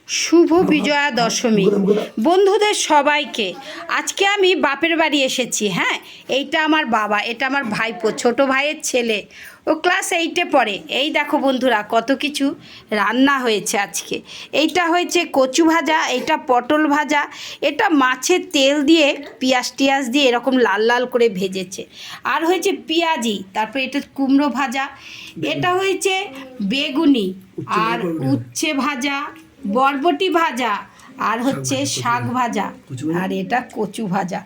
শুভ বিজয়া দশমী বন্ধুদের সবাইকে। আজকে আমি বাপের বাড়ি এসেছি। হ্যাঁ, এইটা আমার বাবা, এটা আমার ভাইপো, ছোট ভাইয়ের ছেলে, ও ক্লাস 8-এ পড়ে। এই দেখো বন্ধুরা, কত কিছু রান্না হয়েছে আজকে। এইটা হয়েছে কচু ভাজা, এটা পটল ভাজা, এটা মাছের তেল দিয়ে পেঁয়াজ টিয়াজ দিয়ে এরকম লাল লাল করে ভেজেছে। আর হয়েছে পেঁয়াজি, তারপরে এটা কুমড়ো ভাজা, এটা হয়েছে বেগুনি, আর উচ্ছে ভাজা, বরবটি ভাজা, আর হচ্ছে শাক ভাজা, আর এটা কচু ভাজা।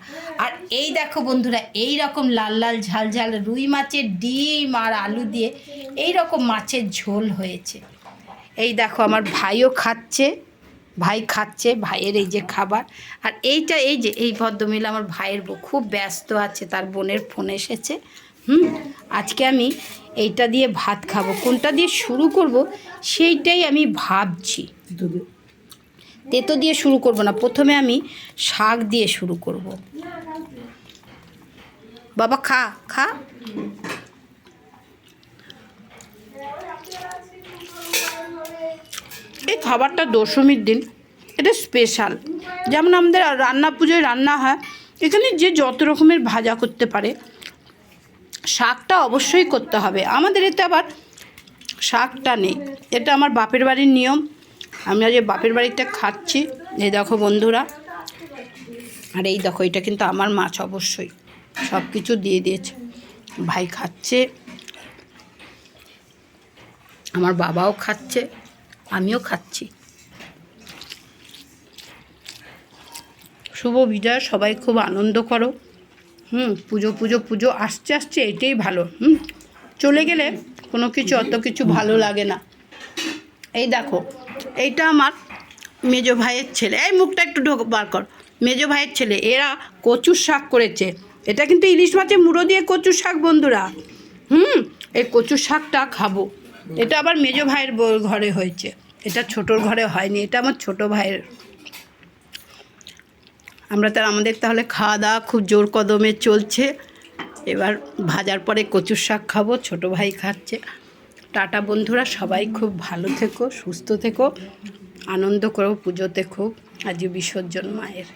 আর এই দেখো বন্ধুরা, এই রকম লাল লাল ঝাল ঝাল রুই মাছের ডিম আর আলু দিয়ে এই রকম মাছের ঝোল হয়েছে। এই দেখো আমার ভাইও খাচ্ছে, ভাই খাচ্ছে, ভাইয়ের এই যে খাবার। আর এইটা এই যে এই ভদ্রমহিলা আমার ভাইয়ের বউ, খুব ব্যস্ত আছে, তার বোনের ফোন এসেছে। আজকে আমি এইটা দিয়ে ভাত খাবো, কোনটা দিয়ে শুরু করব সেইটাই আমি ভাবছি। তেতো দিয়ে শুরু করব না, প্রথমে আমি শাক দিয়ে শুরু করব। বাবা খা খা। এই খাবারটা দশমীর দিন, এটা স্পেশাল। যেমন আমাদের রান্না পুজোয় রান্না হয়, এখানে যে যত রকমের ভাজা করতে পারে, শাকটা অবশ্যই করতে হবে। আমাদের এতে আবার শাকটা নেই, এটা আমার বাপের বাড়ির নিয়ম। আমি আজ বাপের বাড়িতে খাচ্ছি। এই দেখো বন্ধুরা, আর এই দেখো এটা কিন্তু আমার মাছ, অবশ্যই সব কিছু দিয়ে দিয়েছে। ভাই খাচ্ছে, আমার বাবাও খাচ্ছে, আমিও খাচ্ছি। শুভ বিজয়, সবাই খুব আনন্দ করো। পুজো পুজো পুজো আসছে আসছে, এটাই ভালো। চলে গেলে কোনো কিছু অত কিছু ভালো লাগে না। এই দেখো, এইটা আমার মেজো ভাইয়ের ছেলে, এই মুখটা একটু বার কর, মেজো ভাইয়ের ছেলে, এরা কচুর শাক করেছে। এটা কিন্তু ইলিশ মাছের মুড়ো দিয়ে কচুর শাক বন্ধুরা। এই কচুর শাকটা খাবো। এটা আবার মেজো ভাইয়ের ঘরে হয়েছে, এটা ছোটোর ঘরে হয়নি, এটা আমার ছোট ভাইয়ের। আমাদের তাহলে খাওয়া দাওয়া খুব জোর কদমে চলছে। এবার ভাজার পরে কচুর শাক খাবো, ছোট ভাই খাচ্ছে। টাটা বন্ধুরা, সবাই খুব ভালো থেকো, সুস্থ থেকো, আনন্দ করো পুজোতে খুব। আজ বিসর্জন মায়ের।